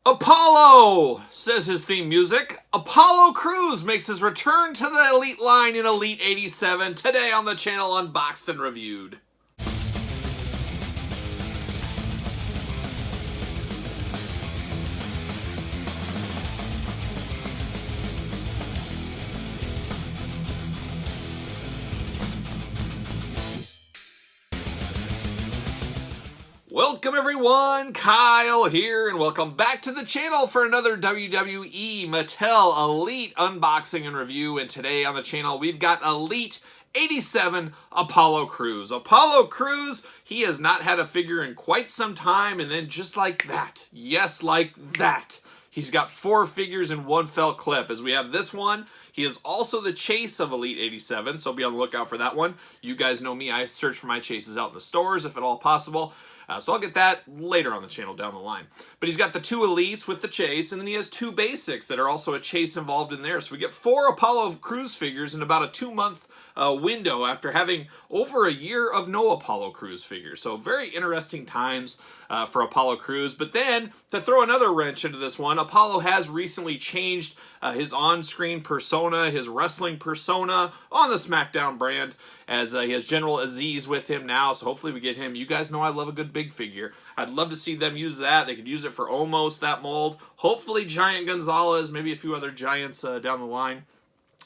Apollo, says his theme music. Apollo Crews makes his return to the Elite line in Elite 87 today on the channel Unboxed and Reviewed. Welcome everyone, Kyle here, and welcome back to the channel for another WWE Mattel Elite unboxing and review. And today on the channel we've got Elite 87 Apollo Crews. Apollo Crews, he has not had a figure in quite some time, and then just like that, yes, like that, he's got 4 figures in one fell clip. As we have this one, he is also the chase of Elite 87, so be on the lookout for that one. You guys know me, I search for my chases out in the stores if at all possible. So I'll get that later on the channel down the line. But he's got the 2 elites with the chase, and then he has 2 basics that are also a chase involved in there. So we get 4 Apollo Crews figures in about a 2-month window after having over a year of no Apollo Crews figures. So very interesting times for Apollo Crews. But then, to throw another wrench into this one, Apollo has recently changed his on-screen persona, his wrestling persona on the SmackDown brand, as he has General Aziz with him now, so hopefully we get him. You guys know I love a good big figure. I'd love to see them use that. They could use it for almost that mold. Hopefully Giant Gonzalez, maybe a few other giants down the line.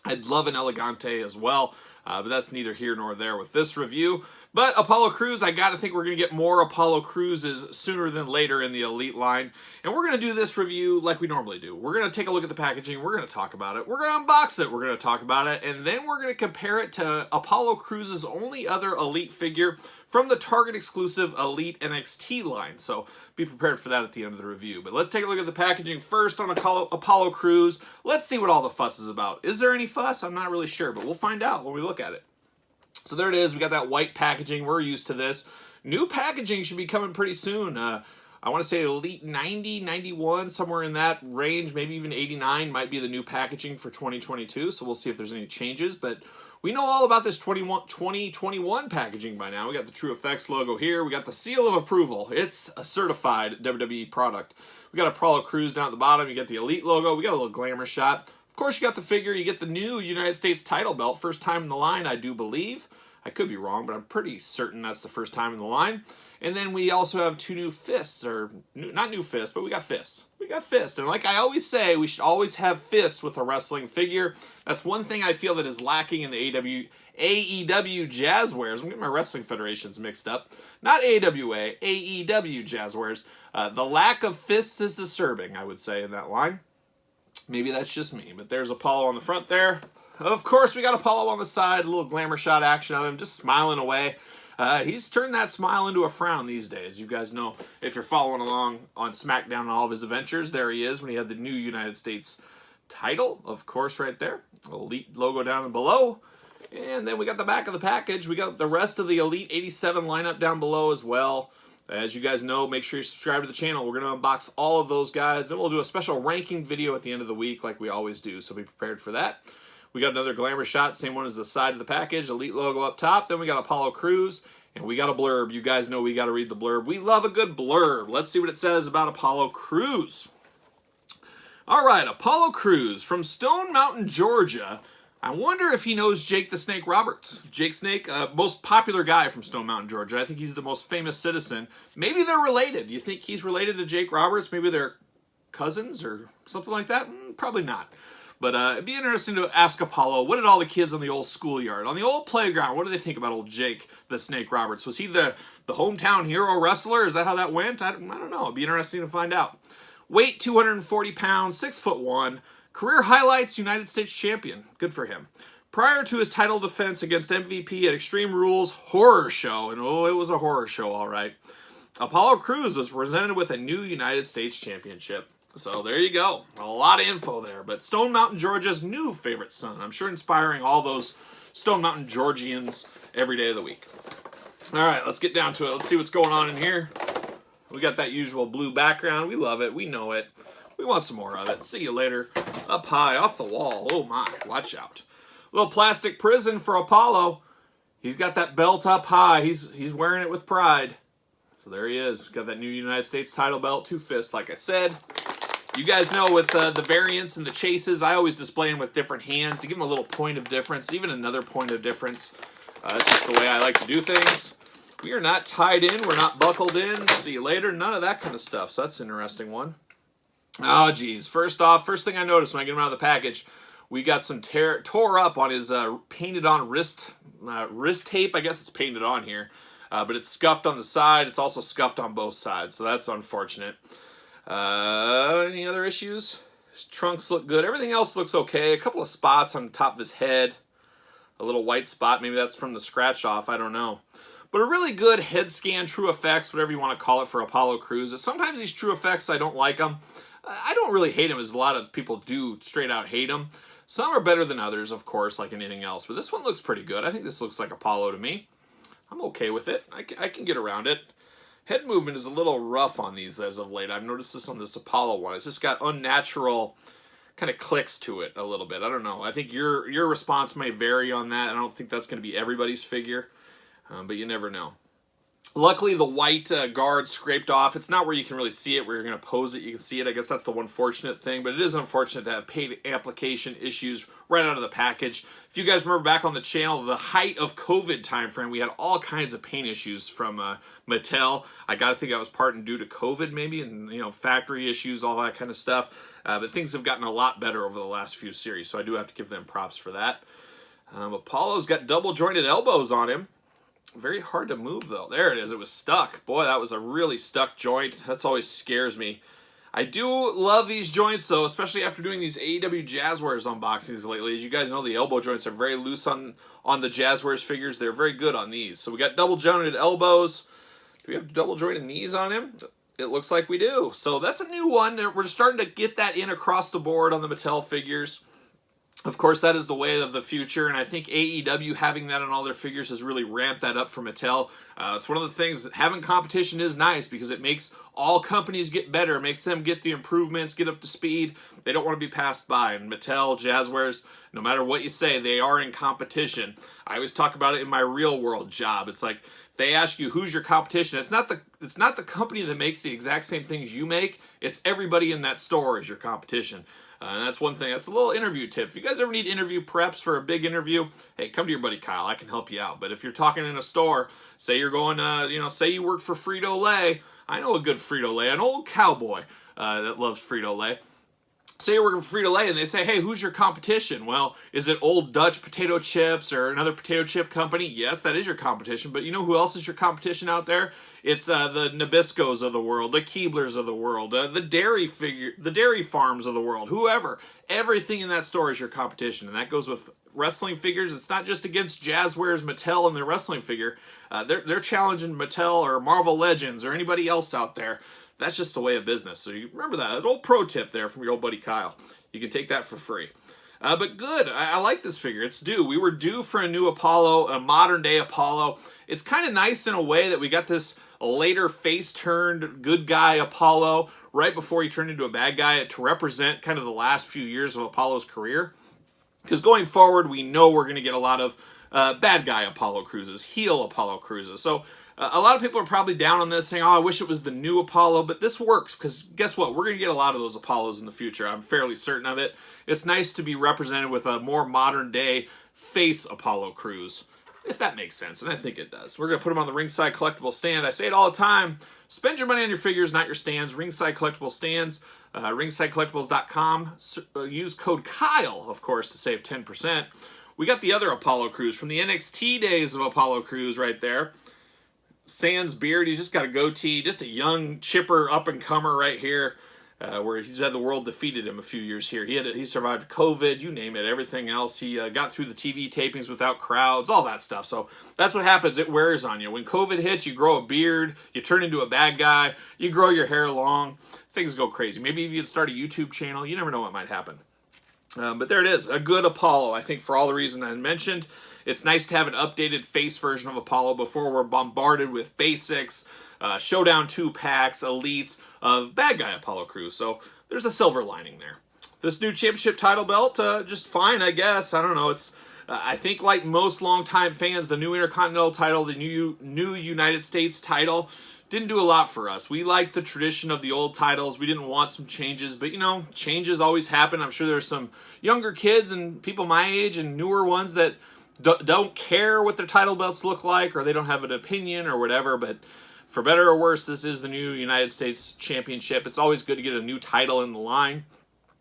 I'd love an Elegante as well, but that's neither here nor there with this review. But Apollo Crews, I gotta think we're gonna get more Apollo Crewses sooner than later in the Elite line. And we're gonna do this review like we normally do. We're gonna take a look at the packaging, we're gonna talk about it, we're gonna unbox it, we're gonna talk about it, and then we're gonna compare it to Apollo Crews' only other Elite figure from the Target exclusive Elite NXT line. So be prepared for that at the end of the review. But let's take a look at the packaging first on Apollo Crews. Let's see what all the fuss is about. Is there any fuss? I'm not really sure, but we'll find out when we look at it. So there it is. We got that white packaging. We're used to this. New packaging should be coming pretty soon. I want to say Elite 90, 91, somewhere in that range, maybe even 89 might be the new packaging for 2022. So we'll see if there's any changes. But we know all about this 2021 packaging by now. We got the True Effects logo here. We got the seal of approval. It's a certified WWE product. We got Apollo Crews down at the bottom. You got the Elite logo. We got a little glamour shot. Of course, you got the figure. You get the new United States title belt. First time in the line, I do believe. I could be wrong, but I'm pretty certain that's the first time in the line. And then we also have 2 new fists, or not new fists, but we got fists. We got fists. And like I always say, we should always have fists with a wrestling figure. That's one thing I feel that is lacking in the AEW Jazzwares. I'm getting my wrestling federations mixed up. Not AWA, AEW Jazzwares. The lack of fists is disturbing, I would say, in that line. Maybe that's just me, but there's Apollo on the front there. Of course, we got Apollo on the side, a little glamour shot action of him, just smiling away. He's turned that smile into a frown these days. You guys know, if you're following along on SmackDown and all of his adventures, there he is when he had the new United States title, of course, right there. Elite logo down and below. And then we got the back of the package. We got the rest of the Elite 87 lineup down below as well. As you guys know, make sure you subscribe to the channel. We're going to unbox all of those guys. Then we'll do a special ranking video at the end of the week like we always do, so be prepared for that. We got another glamour shot, same one as the side of the package, Elite logo up top. Then we got Apollo Crews, and we got a blurb. You guys know we got to read the blurb. We love a good blurb. Let's see what it says about Apollo Crews. All right, Apollo Crews from Stone Mountain, Georgia. I wonder if he knows Jake the Snake Roberts. Jake Snake, most popular guy from Stone Mountain, Georgia. I think he's the most famous citizen. Maybe they're related. You think he's related to Jake Roberts? Maybe they're cousins or something like that? Probably not. But it'd be interesting to ask Apollo, what did all the kids on the old schoolyard, on the old playground, what do they think about old Jake the Snake Roberts? Was he the hometown hero wrestler? Is that how that went? I don't know. It'd be interesting to find out. Weight, 240 pounds, 6'1". Career highlights, United States champion. Good for him. Prior to his title defense against MVP at Extreme Rules horror show, and oh, it was a horror show, all right, Apollo Crews was presented with a new United States championship. So there you go. A lot of info there. But Stone Mountain, Georgia's new favorite son. I'm sure inspiring all those Stone Mountain Georgians every day of the week. All right, let's get down to it. Let's see what's going on in here. We got that usual blue background. We love it. We know it. We want some more of it. See you later. Up high, off the wall. Oh my, watch out. Little plastic prison for Apollo. He's got that belt up high. He's wearing it with pride. So there he is. Got that new United States title belt, 2 fists, like I said. You guys know with the variants and the chases, I always display them with different hands to give them a little point of difference, even another point of difference. That's just the way I like to do things. We are not tied in. We're not buckled in. See you later. None of that kind of stuff. So that's an interesting one. Oh, geez. First thing I noticed when I get him out of the package, we got some tore up on his painted on wrist tape. I guess it's painted on here. But it's scuffed on the side. It's also scuffed on both sides. So that's unfortunate. Any other issues? His trunks look good. Everything else looks okay. A couple of spots on the top of his head. A little white spot. Maybe that's from the scratch off. I don't know. But a really good head scan, true effects, whatever you want to call it for Apollo Crews. Sometimes these true effects, I don't like them. I don't really hate them as a lot of people do straight out hate them. Some are better than others, of course, like anything else. But this one looks pretty good. I think this looks like Apollo to me. I'm okay with it. I can get around it. Head movement is a little rough on these as of late. I've noticed this on this Apollo one. It's just got unnatural kind of clicks to it a little bit. I don't know. I think your response may vary on that. I don't think that's going to be everybody's figure, but you never know. Luckily, the white guard scraped off. It's not where you can really see it, where you're going to pose it. You can see it. I guess that's the one fortunate thing, but it is unfortunate to have paint application issues right out of the package. If you guys remember back on the channel, the height of COVID time frame, we had all kinds of paint issues from Mattel. I got to think that was part and due to COVID maybe, and factory issues, all that kind of stuff. But things have gotten a lot better over the last few series, so I do have to give them props for that. Apollo's got double jointed elbows on him. Very hard to move, though. There it is. It was stuck. Boy, that was a really stuck joint. That's always scares me. I do love these joints, though, especially after doing these AEW Jazzwares unboxings lately. As you guys know, the elbow joints are very loose on the Jazzwares figures. They're very good on these. So we got double jointed elbows. Do we have double jointed knees on him? It looks like we do. So that's a new one. We're starting to get that in across the board on the Mattel figures. Of course, that is the way of the future, and I think AEW having that on all their figures has really ramped that up for Mattel. It's one of the things that having competition is nice because it makes all companies get better. It makes them get the improvements, get up to speed. They don't want to be passed by. And Mattel, Jazzwares, no matter what you say, they are in competition. I always talk about it in my real world job. It's like if they ask you who's your competition, it's not the company that makes the exact same things you make. It's everybody in that store is your competition. And that's one thing. That's a little interview tip. If you guys ever need interview preps for a big interview, hey, come to your buddy Kyle. I can help you out. But if you're talking in a store, say you're going, say you work for Frito-Lay. I know a good Frito-Lay, an old cowboy that loves Frito-Lay. Say you're working for Frito-Lay and they say, hey, who's your competition? Well, is it Old Dutch potato chips or another potato chip company? Yes, that is your competition. But you know who else is your competition out there? It's the Nabiscos of the world, the Keeblers of the world, the dairy farms of the world, whoever. Everything in that store is your competition. And that goes with wrestling figures. It's not just against Jazzwares, Mattel, and their wrestling figure. They're challenging Mattel or Marvel Legends or anybody else out there. That's just the way of business. So you remember that. An old pro tip there from your old buddy Kyle. You can take that for free. But good. I like this figure. It's due. We were due for a new Apollo, a modern day Apollo. It's kind of nice in a way that we got this later face-turned good guy Apollo right before he turned into a bad guy to represent kind of the last few years of Apollo's career. Because going forward, we know we're going to get a lot of bad guy Apollo cruises, heel Apollo cruises. So a lot of people are probably down on this, saying, oh, I wish it was the new Apollo, but this works, because guess what? We're going to get a lot of those Apollos in the future. I'm fairly certain of it. It's nice to be represented with a more modern-day face Apollo cruise, if that makes sense, and I think it does. We're going to put them on the Ringside Collectible Stand. I say it all the time. Spend your money on your figures, not your stands. Ringside Collectible Stands, ringsidecollectibles.com. Use code Kyle, of course, to save 10%. We got the other Apollo cruise from the NXT days of Apollo Crews right there. Sans beard, he's just got a goatee, just a young, chipper, up-and-comer right here, where he's had the world defeated him a few years here. He survived COVID, you name it, everything else. He got through the TV tapings without crowds, all that stuff. So that's what happens. It wears on you. When COVID hits, you grow a beard, you turn into a bad guy, you grow your hair long, things go crazy. Maybe if you'd start a YouTube channel, you never know what might happen. But there it is, a good Apollo, I think, for all the reasons I mentioned. It's nice to have an updated face version of Apollo before we're bombarded with basics, Showdown 2 packs, elites of bad guy Apollo crews. So there's a silver lining there. This new championship title belt, just fine, I guess. I don't know. It's I think like most longtime fans, the new Intercontinental title, the new United States title, didn't do a lot for us. We liked the tradition of the old titles. We didn't want some changes, but you know, changes always happen. I'm sure there's some younger kids and people my age and newer ones that don't care what their title belts look like, or they don't have an opinion or whatever, but for better or worse, this is the new United States Championship. It's always good to get a new title in the line.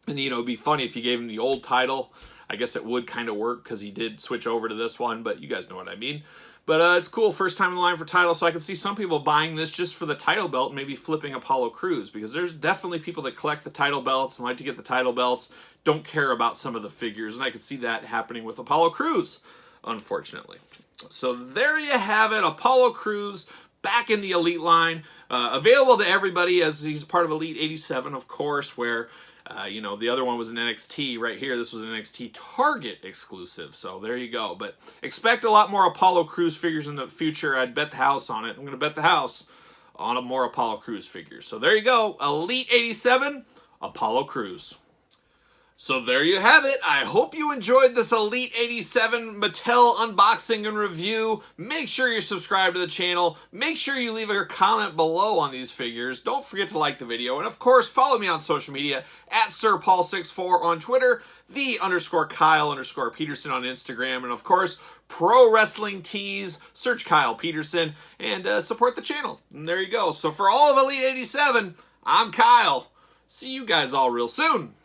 And, you know, it'd be funny if you gave him the old title. I guess it would kind of work because he did switch over to this one, but you guys know what I mean. But it's cool, first time in line for title, so I can see some people buying this just for the title belt and maybe flipping Apollo Crews, because there's definitely people that collect the title belts and like to get the title belts, don't care about some of the figures, and I could see that happening with Apollo Crews, unfortunately. So there you have it, Apollo Crews back in the Elite line, available to everybody as he's part of Elite 87, of course, where you know, the other one was an NXT right here. This was an NXT Target exclusive. So there you go. But expect a lot more Apollo Crews figures in the future. I'd bet the house on it. I'm going to bet the house on more Apollo Crews figures. So there you go. Elite 87, Apollo Crews. So there you have it. I hope you enjoyed this Elite 87 Mattel unboxing and review. Make sure you're subscribed to the channel. Make sure you leave a comment below on these figures. Don't forget to like the video. And of course, follow me on social media at SirPaul64 on Twitter, _Kyle_Peterson on Instagram. And of course, Pro Wrestling Tees, search Kyle Peterson and support the channel. And there you go. So for all of Elite 87, I'm Kyle. See you guys all real soon.